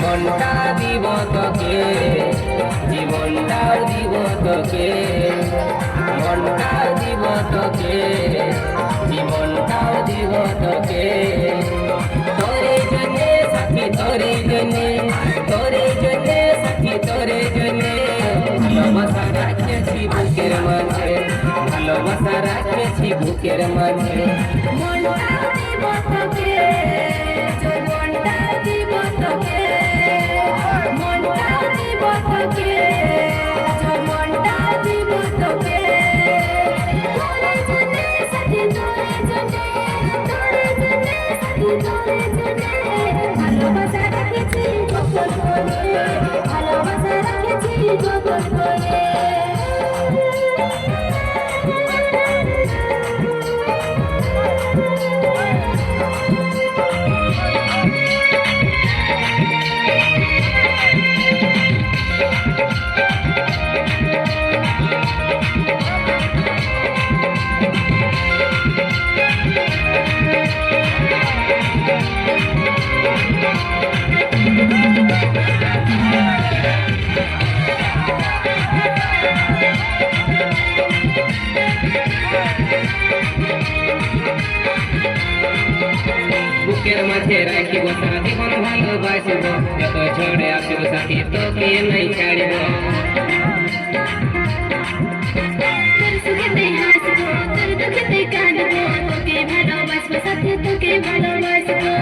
মনটা দিব তোকে, জীবনটাও দিব তোকে, মনটাও দিব তোকে, জীবনটাও দিব তোকে। তোরে জন্যে সাথী, তোরে জন্যে, তোরে জন্যে সাথী, তোরে জন্যে ভালোবাসা রাখেছি বুকের মাঝে, ভালোবাসা রাখেছি বুকের মাঝে। মনটাও দিব তোকে, জীবনটাও দিব তোকে, মনটাও দিব তোকে, জীবনটাও দিব তোকে। তোরে জন্যে সাথী, তোরে জন্যে, তোরে জন্যে সাথী, তোরে জন্যে ভালোবাসা রাখেছি গোপন করে, ভালোবাসা রাখেছি গোপন করে। বুকের মাঝে রাখিব সারা জীবন ভালোবাসিব, যত ঝড়ে আসিব সাথী তোকে নাই ছাড়িব। তোর সুখেতে হাসবো, তোর দুঃখেতে কাঁদবো, তোকে ভালোবাসবো সাথী, তোকে ভালোবাসবো।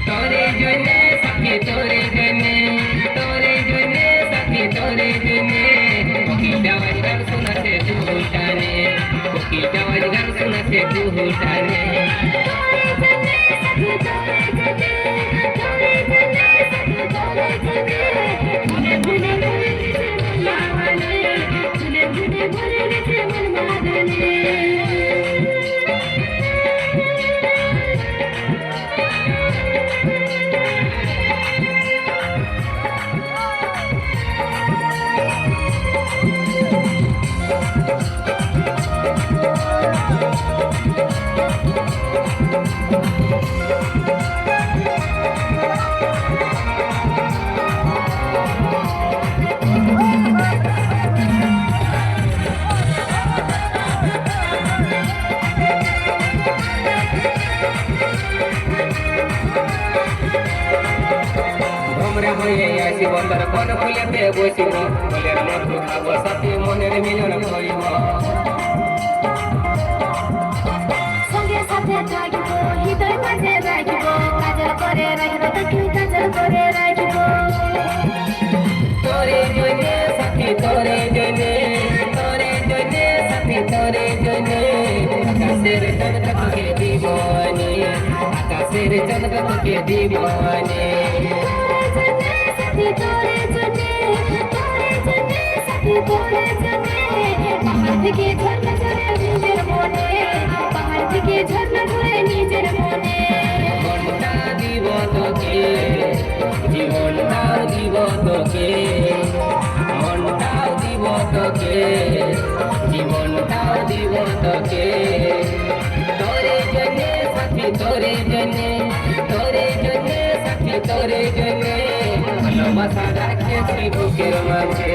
তোরে জন্যে সাথী, তোরে জন্যে, তোরে জন্যে সাথী, তোরে জন্যে কোকিল আওয়াজ গান শোনাছে দুহুটানে, কোকিল আওয়াজ গান শোনাছে দুহুটানে। ভ্রমরে হয়ে আসিব তোর কোন ফুলেতে বসিব, ফুলের মধু খাব সাথী মনের মিলন করিব। সঙ্গে সাথে থাকিব, হৃদয় মাঝে রাখিব, কাজল করে রাখিব তোকে, কাজল করে রাখিব। তোরে জন্যে সাথী, তোরে জন্যে, তোরে জন্যে সাথী, তোরে জন্যে আকাশের চাঁদ তোকে দিবনে, আকাশের চাঁদ তোকে দিবনে। তোরে জন্যে, তোরে জন্যে সাথী, তোরে জন্যে পাহাড় থেকে ঝর্ণা ঝরে নিজের মনে, পাহাড় থেকে ঝর্ণা ঝরে নিজের মনে। মনটা দিব তোকে, জীবনটাও দিব তোকে, মনটাও দিব তোকে, জীবনটাও দিব তোকে। তোরে জন্যে সাথী, তোরে জন্যে, তোরে জন্যে সাথী, তোরে জন্যে ভালোবাসা রাখেছি বুকের মাঝে,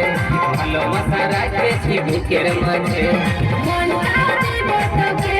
ভালোবাসা রাখেছি বুকের মাঝে। মনটাও দিব তোকে,